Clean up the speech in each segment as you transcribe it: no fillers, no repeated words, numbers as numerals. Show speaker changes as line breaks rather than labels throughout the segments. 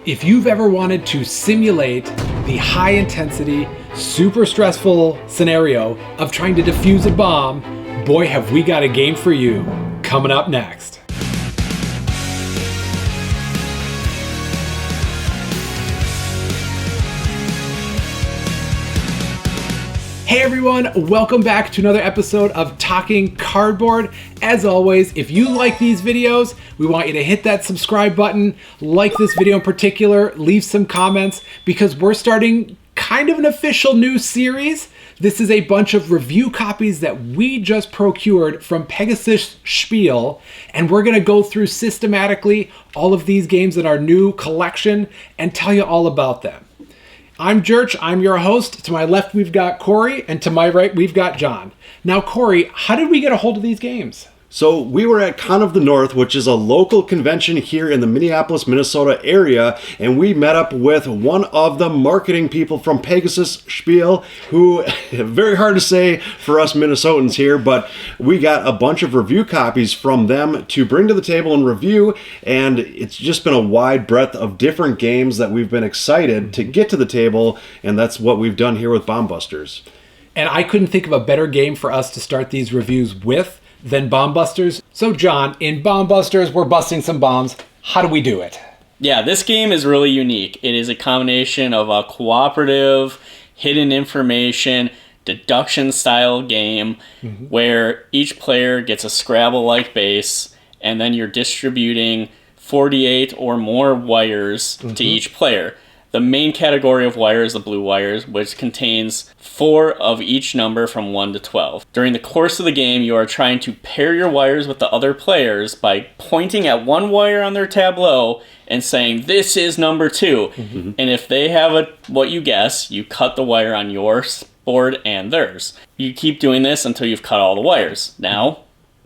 If you've ever wanted to simulate the high intensity, super stressful scenario of trying to defuse a bomb, boy, have we got a game for you coming up next. Hey everyone, welcome back to another episode of Talking Cardboard. As always, if you like these videos, we want you to hit that subscribe button, like this video in particular, leave some comments, because we're starting kind of an official new series. This is a bunch of review copies that we just procured from Pegasus Spiele, and we're going to go through systematically all of these games in our new collection and tell you all about them. I'm Jerch, I'm your host. To my left, we've got Corey, and to my right, we've got John. Now, Corey, how did we get a hold of these games?
So we were at Con of the North, which is a local convention here in the Minneapolis, Minnesota area, and we met up with one of the marketing people from Pegasus Spiele, who, very hard to say for us Minnesotans here, but we got a bunch of review copies from them to bring to the table and review, and it's just been a wide breadth of different games that we've been excited to get to the table, and that's what we've done here with Bomb Busters.
And I couldn't think of a better game for us to start these reviews with than Bomb Busters. So John, in Bomb Busters, we're busting some bombs. How do we do it?
Yeah, this game is really unique. It is a combination of a cooperative, hidden information, deduction style game where each player gets a Scrabble-like base, and then you're distributing 48 or more wires to each player. The main category of wire is the blue wires, which contains 4 of each number from 1 to 12. During the course of the game, you are trying to pair your wires with the other players by pointing at one wire on their tableau and saying, "This is number 2." And if they have what you guess, you cut the wire on your board and theirs. You keep doing this until you've cut all the wires. Now,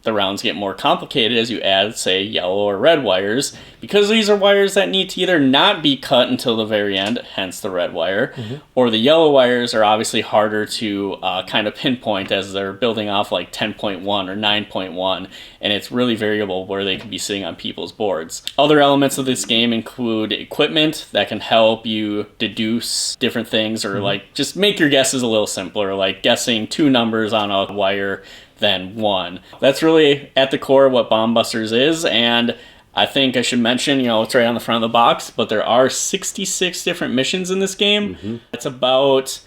the rounds get more complicated as you add, say, yellow or red wires, because these are wires that need to either not be cut until the very end, hence the red wire, or the yellow wires are obviously harder to kind of pinpoint as they're building off like 10.1 or 9.1, and it's really variable where they can be sitting on people's boards. Other elements of this game include equipment that can help you deduce different things, or like just make your guesses a little simpler, like guessing 2 numbers on a wire than 1. That's really at the core of what Bomb Busters is, and I think I should mention, it's right on the front of the box, but there are 66 different missions in this game. It's about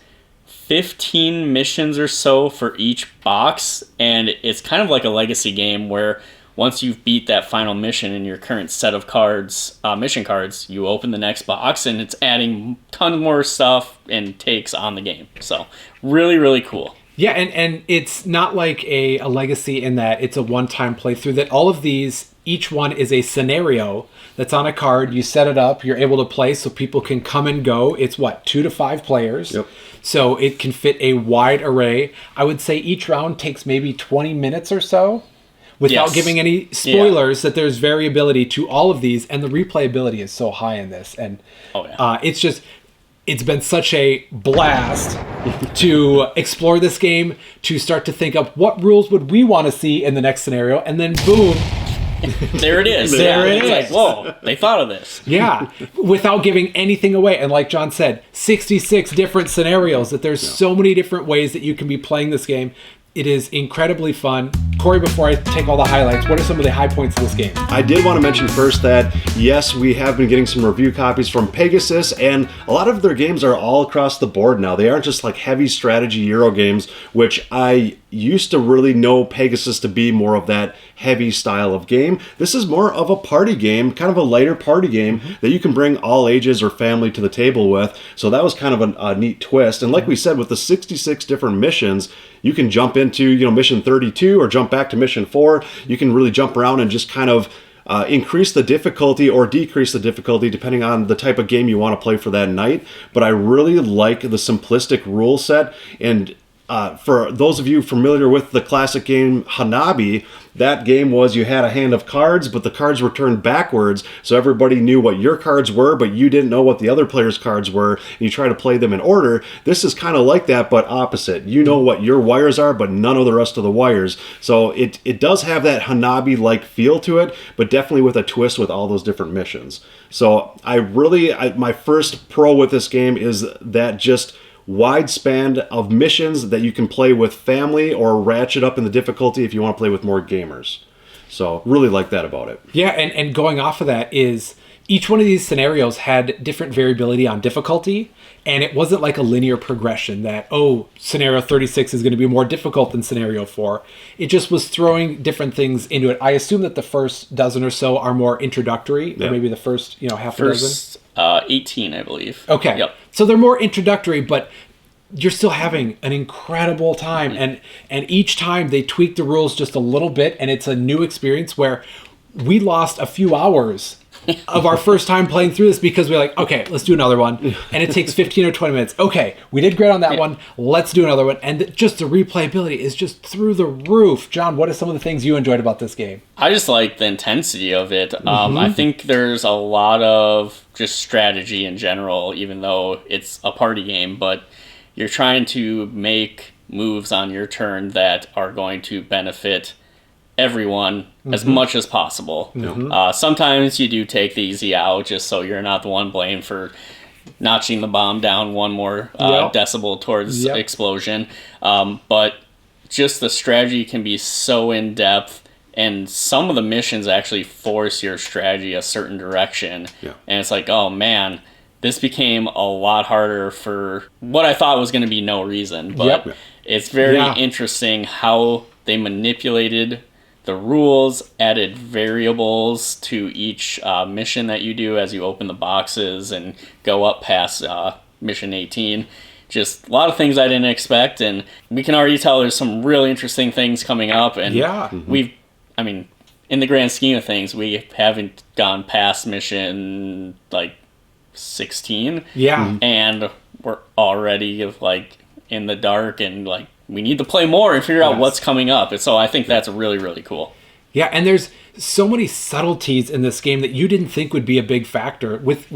15 missions or so for each box, and it's kind of like a legacy game where once you've beat that final mission in your current set of cards, mission cards, you open the next box, and it's adding tons more stuff and takes on the game. So really, really cool.
Yeah, and it's not like a legacy in that it's a one-time playthrough, that all of these, each one is a scenario that's on a card. You set it up, you're able to play so people can come and go. It's 2 to 5 players. Yep. So it can fit a wide array. I would say each round takes maybe 20 minutes or so, without giving any spoilers, that there's variability to all of these, and the replayability is so high in this. And it's been such a blast to explore this game, to start to think of what rules would we want to see in the next scenario, and then boom.
There it is.
There it is.
Like, whoa, they thought of this.
Yeah, without giving anything away. And like John said, 66 different scenarios, that there's so many different ways that you can be playing this game. It is incredibly fun. Corey, before I take all the highlights, what are some of the high points of this game?
I did want to mention first that, yes, we have been getting some review copies from Pegasus, and a lot of their games are all across the board now. They aren't just like heavy strategy Euro games, which I used to really know Pegasus to be more of that heavy style of game. This is more of a party game, kind of a lighter party game that you can bring all ages or family to the table with. So that was kind of a neat twist. And like we said, with the 66 different missions, you can jump into, mission 32 or jump back to mission 4. You can really jump around and just kind of increase the difficulty or decrease the difficulty depending on the type of game you want to play for that night. But I really like the simplistic rule set, and for those of you familiar with the classic game Hanabi, that game was you had a hand of cards, but the cards were turned backwards, so everybody knew what your cards were, but you didn't know what the other player's cards were, and you try to play them in order. This is kind of like that, but opposite. You know what your wires are, but none of the rest of the wires. So it does have that Hanabi-like feel to it, but definitely with a twist with all those different missions. So my first pro with this game is that just wide span of missions that you can play with family or ratchet up in the difficulty if you want to play with more gamers. So really like that about it.
Yeah, and going off of that is each one of these scenarios had different variability on difficulty, and it wasn't like a linear progression that, scenario 36 is going to be more difficult than scenario 4. It just was throwing different things into it. I assume that the first dozen or so are more introductory, or maybe the first, half a dozen.
18, I believe.
Okay.
Yep.
So they're more introductory, but you're still having an incredible time. And each time they tweak the rules just a little bit, and it's a new experience where we lost a few hours of our first time playing through this because we're like, okay, let's do another one. And it takes 15 or 20 minutes. Okay, we did great on that one. Let's do another one. And just the replayability is just through the roof. John, what are some of the things you enjoyed about this game?
I just like the intensity of it. I think there's a lot of just strategy in general, even though it's a party game, but you're trying to make moves on your turn that are going to benefit everyone as much as possible. Sometimes you do take the easy out just so you're not the one blamed for notching the bomb down one more decibel towards explosion. But just the strategy can be so in-depth, and some of the missions actually force your strategy a certain direction. And it's like, oh man, this became a lot harder for what I thought was going to be no reason. But it's very interesting how they manipulated the rules, added variables to each mission that you do as you open the boxes and go up past mission 18. Just a lot of things I didn't expect, and we can already tell there's some really interesting things coming up. And in the grand scheme of things, we haven't gone past mission 16. And we're already in the dark, and we need to play more and figure out what's coming up. And so I think that's really, really cool.
Yeah, and there's so many subtleties in this game that you didn't think would be a big factor with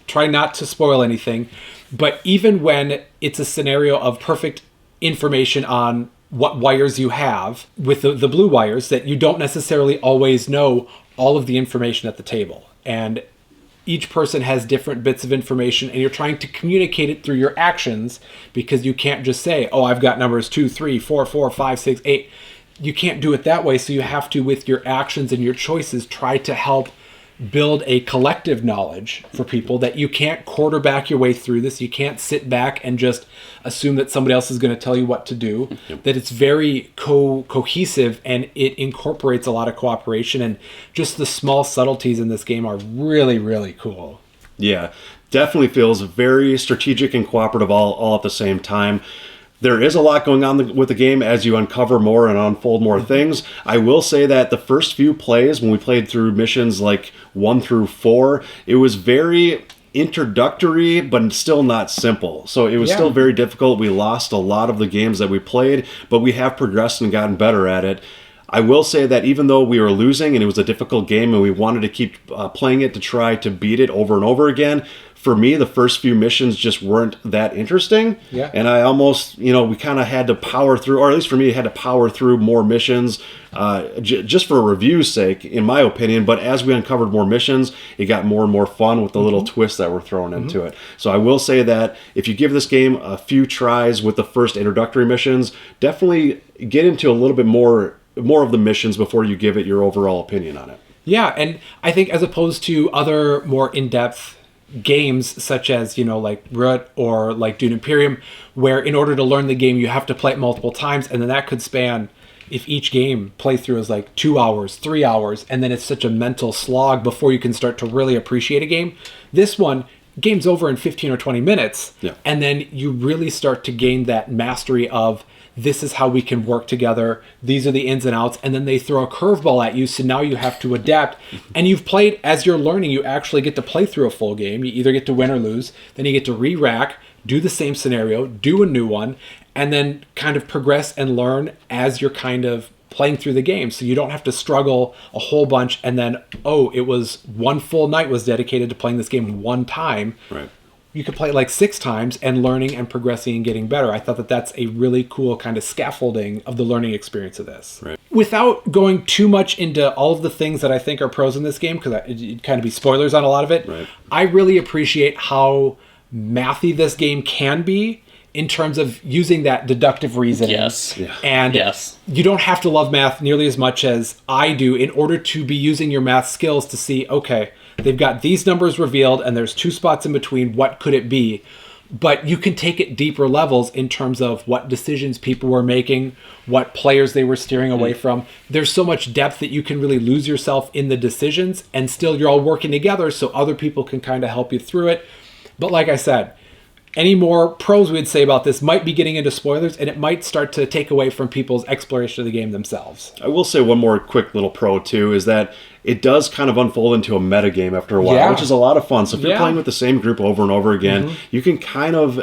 trying not to spoil anything. But even when it's a scenario of perfect information on what wires you have with the blue wires, that you don't necessarily always know all of the information at the table. And each person has different bits of information, and you're trying to communicate it through your actions, because you can't just say, I've got numbers 2, 3, 4, 4, 5, 6, 8. You can't do it that way, so you have to, with your actions and your choices, try to help build a collective knowledge for people that you can't quarterback your way through this. You can't sit back and just assume that somebody else is going to tell you what to do. That it's very cohesive, and it incorporates a lot of cooperation, and just the small subtleties in this game are really, really cool.
Yeah, definitely feels very strategic and cooperative all at the same time. There is a lot going on with the game as you uncover more and unfold more things. I will say that the first few plays, when we played through missions 1 through 4, it was very introductory, but still not simple. So it was still very difficult. We lost a lot of the games that we played, but we have progressed and gotten better at it. I will say that even though we were losing and it was a difficult game and we wanted to keep playing it to try to beat it over and over again, for me, the first few missions just weren't that interesting. And I almost, we kind of had to power through, or at least for me, had to power through more missions just for review's sake, in my opinion. But as we uncovered more missions, it got more and more fun with the little twists that were thrown into it. So I will say that if you give this game a few tries with the first introductory missions, definitely get into a little bit more of the missions before you give it your overall opinion on it.
Yeah, and I think as opposed to other more in-depth games such as, like Root or like Dune Imperium, where in order to learn the game you have to play it multiple times, and then that could span, if each game playthrough is 2 hours, 3 hours, and then it's such a mental slog before you can start to really appreciate a game. This one, game's over in 15 or 20 minutes, and then you really start to gain that mastery of, this is how we can work together, these are the ins and outs, and then they throw a curveball at you, so now you have to adapt. And you've played, as you're learning, you actually get to play through a full game. You either get to win or lose, then you get to re-rack, do the same scenario, do a new one, and then kind of progress and learn as you're kind of playing through the game. So you don't have to struggle a whole bunch and then, oh, it was one full night was dedicated to playing this game one time.
Right.
You could play it like 6 times and learning and progressing and getting better. I thought that that's a really cool kind of scaffolding of the learning experience of this.
Right.
Without going too much into all of the things that I think are pros in this game, because it'd kind of be spoilers on a lot of it,
Right.
I really appreciate how mathy this game can be in terms of using that deductive reasoning.
Yes.
Yeah.
And
Yes.
you don't have to love math nearly as much as I do in order to be using your math skills to see, okay, they've got these numbers revealed and there's 2 spots in between. What could it be? But you can take it deeper levels in terms of what decisions people were making, what players they were steering away from. There's so much depth that you can really lose yourself in the decisions, and still you're all working together so other people can kind of help you through it. But like I said, any more pros we'd say about this might be getting into spoilers, and it might start to take away from people's exploration of the game themselves.
I will say one more quick little pro too is that it does kind of unfold into a meta game after a while,
Yeah.
which is a lot of fun. So if you're
Yeah.
playing with the same group over and over again, you can kind of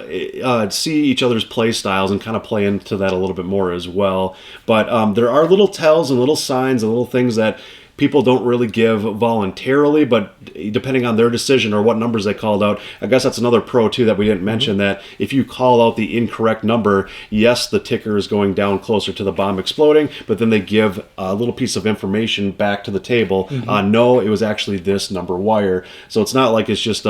see each other's play styles and kind of play into that a little bit more as well. But there are little tells and little signs and little things that people don't really give voluntarily, but depending on their decision or what numbers they called out, I guess that's another pro too that we didn't mention, that if you call out the incorrect number, yes, the ticker is going down closer to the bomb exploding, but then they give a little piece of information back to the table on, no, it was actually this number wire. So it's not like it's just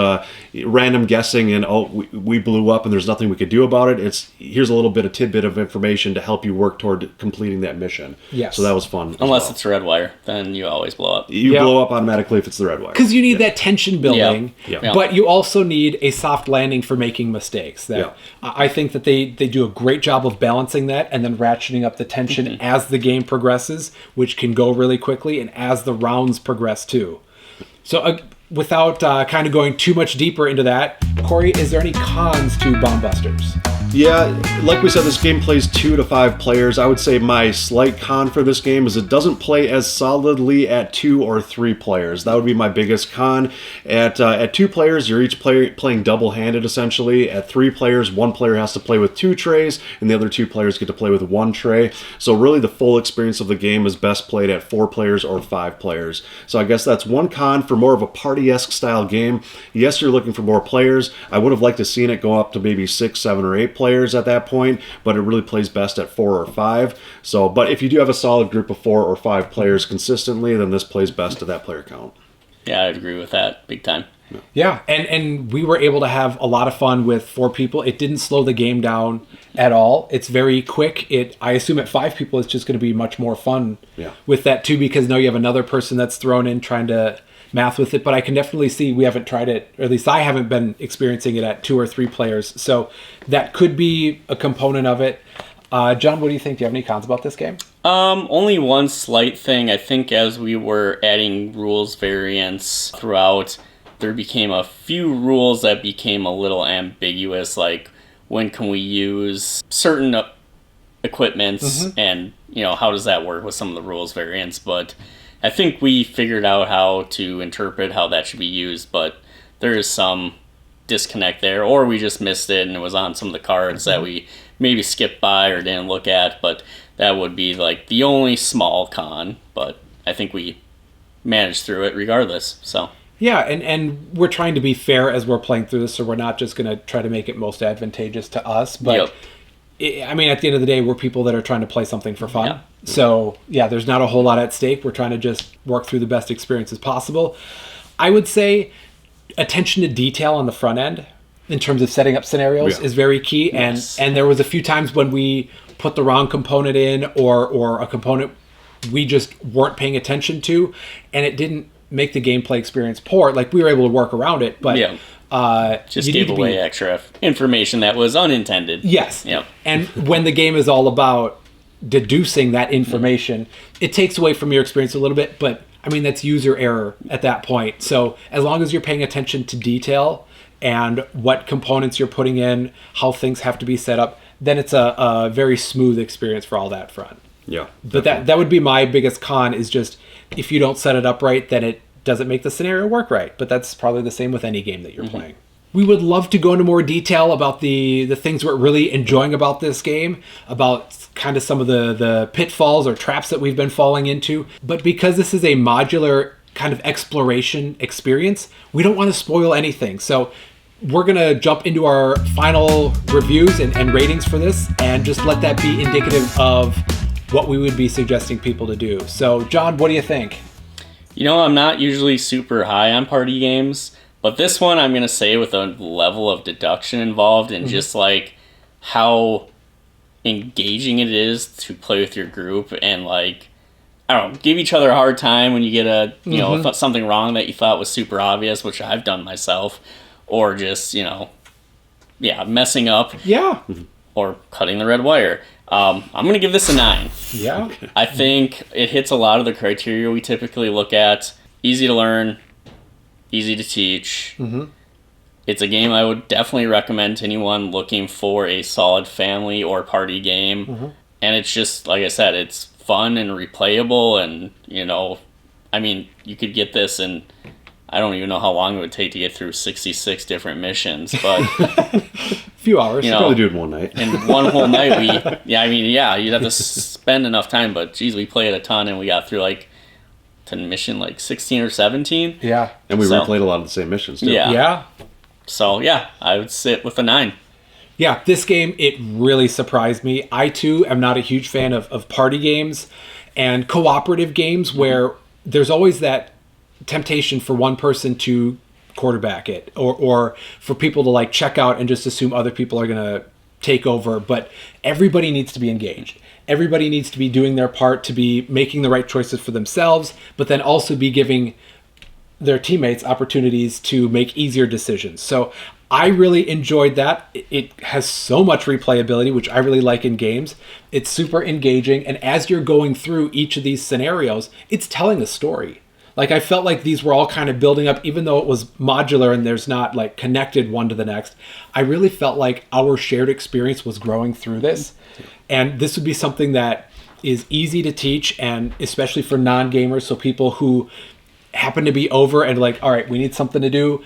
random guessing and, oh, we blew up and there's nothing we could do about it. It's, here's a little bit of tidbit of information to help you work toward completing that mission.
Yes.
So that was fun. as
Unless
well.
it's red wire, then you always blow up.
You
Yeah.
blow up automatically if it's the red wire.
Because you need that tension building,
Yeah.
Yeah.
but you also need a soft landing for making mistakes. That
Yeah.
I think that they do a great job of balancing that and then ratcheting up the tension as the game progresses, which can go really quickly, and as the rounds progress too. So without kind of going too much deeper into that, Corey, is there any cons to Bomb Busters?
Yeah, like we said, this game plays 2 to 5 players. I would say my slight con for this game is it doesn't play as solidly at 2 or 3 players. That would be my biggest con. At 2 players, you're each playing double-handed, essentially. At 3 players, 1 player has to play with 2 trays, and the other 2 players get to play with 1 tray. So really the full experience of the game is best played at 4 players or 5 players. So I guess that's one con for more of a party-esque style game. Yes, you're looking for more players. I would have liked to seen it go up to maybe 6, 7, or 8 players at that point, but it really plays best at 4 or 5. So, but if you do have a solid group of 4 or 5 players consistently, then this plays best at that player count.
Yeah, I'd agree with that big time.
Yeah, and we were able to have a lot of fun with 4 people. It didn't slow the game down at all. It's very quick. I assume at 5 people it's just going to be much more fun with that too, because now you have another person that's thrown in trying to math with it. But I can definitely see we haven't tried it, or at least I haven't been experiencing it at 2 or 3 players. So that could be a component of it. John, what do you think? Do you have any cons about this game?
Only one slight thing. I think as we were adding rules variants throughout, there became a few rules that became a little ambiguous, like when can we use certain equipments, and how does that work with some of the rules variants. But I think we figured out how to interpret how that should be used, but there is some disconnect there, or we just missed it and it was on some of the cards that we maybe skipped by or didn't look at. But that would be like the only small con, but I think we managed through it regardless. So
yeah, and we're trying to be fair as we're playing through this, so we're not just going to try to make it most advantageous to us, but I mean, at the end of the day, we're people that are trying to play something for fun.
Yeah.
So, yeah, there's not a whole lot at stake. We're trying to just work through the best experiences possible. I would say attention to detail on the front end in terms of setting up scenarios is very key.
Yes.
And there was a few times when we put the wrong component in or a component we just weren't paying attention to, and it didn't make the gameplay experience poor. Like, we were able to work around it, but
just gave away extra information that was unintended.
Yes.
Yep.
And when the game is all about deducing that information, it takes away from your experience a little bit, but I mean, that's user error at that point. So as long as you're paying attention to detail and what components you're putting in, how things have to be set up, then it's a very smooth experience for all that front.
Yeah.
But that would be my biggest con, is just if you don't set it up right, then it doesn't make the scenario work right. But that's probably the same with any game that you're playing. We would love to go into more detail about the things we're really enjoying about this game, about kind of some of the pitfalls or traps that we've been falling into. But because this is a modular kind of exploration experience, we don't want to spoil anything. So we're going to jump into our final reviews and ratings for this and just let that be indicative of what we would be suggesting people to do. So, John, what do you think?
I'm not usually super high on party games, but this one I'm going to say with a level of deduction involved and just like how engaging it is to play with your group and like, I don't know, give each other a hard time when you get something wrong that you thought was super obvious, which I've done myself, or just, messing up.
Yeah.
Or cutting the red wire. I'm going to give this a 9.
Yeah.
I think it hits a lot of the criteria we typically look at. Easy to learn, easy to teach.
Mm-hmm.
It's a game I would definitely recommend to anyone looking for a solid family or party game.
Mm-hmm.
And it's just, like I said, it's fun and replayable. And, you could get this in, I don't even know how long it would take to get through 66 different missions, but
few hours.
You probably do it in one night.
And one whole night you'd have to spend enough time, but geez, we played a ton and we got through to mission 16 or 17.
Yeah.
And we replayed a lot of the same missions too.
Yeah.
Yeah.
So I would sit with a 9.
Yeah, this game, it really surprised me. I too am not a huge fan of party games and cooperative games where there's always that temptation for one person to quarterback it or for people to check out and just assume other people are going to take over. But everybody needs to be engaged. Everybody needs to be doing their part to be making the right choices for themselves, but then also be giving their teammates opportunities to make easier decisions. So I really enjoyed that. It has so much replayability, which I really like in games. It's super engaging. And as you're going through each of these scenarios, it's telling a story. I felt like these were all kind of building up, even though it was modular and there's not connected one to the next. I really felt like our shared experience was growing through this. And this would be something that is easy to teach, and especially for non-gamers, so people who happen to be over and all right, we need something to do,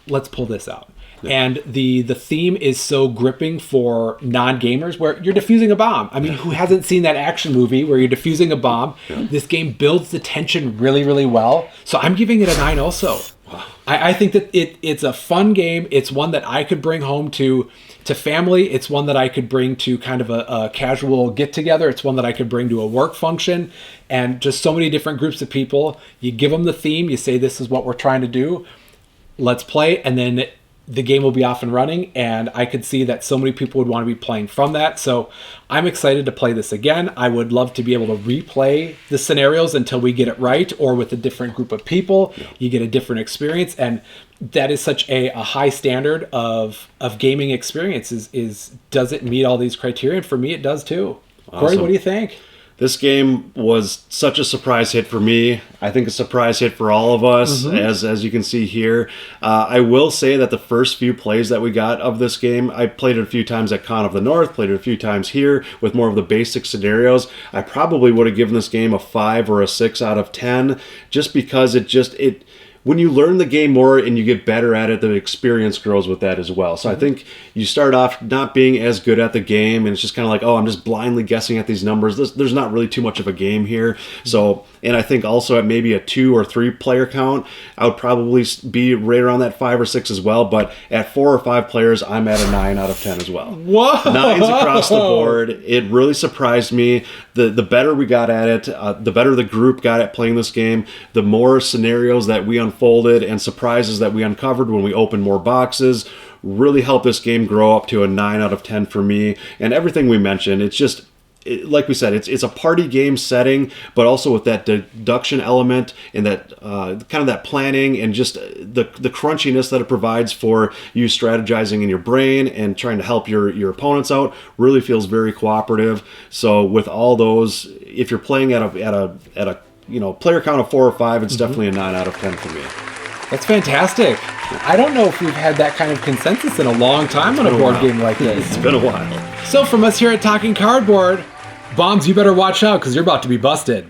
let's pull this out. Yeah. And the theme is so gripping for non-gamers where you're defusing a bomb. I mean, who hasn't seen that action movie where you're defusing a bomb? Yeah. This game builds the tension really, really well. So I'm giving it a 9 also. Wow. I think that it's a fun game. It's one that I could bring home to family. It's one that I could bring to kind of a casual get-together. It's one that I could bring to a work function. And just so many different groups of people. You give them the theme. You say, this is what we're trying to do. Let's play. And then the game will be off and running, and I could see that so many people would want to be playing from that. So I'm excited to play this again. I would love to be able to replay the scenarios until we get it right, or with a different group of people. Yeah. You get a different experience, and that is such a high standard of gaming experiences. Does it meet all these criteria? And for me, it does too. Awesome. Corey, what do you think?
This game was such a surprise hit for me. I think a surprise hit for all of us, as you can see here. I will say that the first few plays that we got of this game, I played it a few times at Con of the North, played it a few times here with more of the basic scenarios. I probably would have given this game a 5 or a 6 out of 10, just because it when you learn the game more and you get better at it, the experience grows with that as well. So I think you start off not being as good at the game, and it's just kind of I'm just blindly guessing at these numbers. There's not really too much of a game here. So, and I think also at maybe a 2 or 3 player count, I would probably be right around that 5 or 6 as well. But at 4 or 5 players, I'm at a 9 out of 10 as well.
Whoa!
9s across the board. It really surprised me. The better we got at it, the better the group got at playing this game, the more scenarios that we unfolded and surprises that we uncovered when we opened more boxes really helped this game grow up to a 9 out of 10 for me. And everything we mentioned, it's just, like we said, it's a party game setting, but also with that deduction element and that kind of that planning and just the crunchiness that it provides for you strategizing in your brain and trying to help your opponents out. Really feels very cooperative. So with all those, if you're playing at a player count of 4 or 5, it's definitely a 9 out of 10 for me.
That's fantastic. I don't know if we've had that kind of consensus in a long time on a board game like this.
It's been a while.
So from us here at Talking Cardboard, Bombs, you better watch out because you're about to be busted.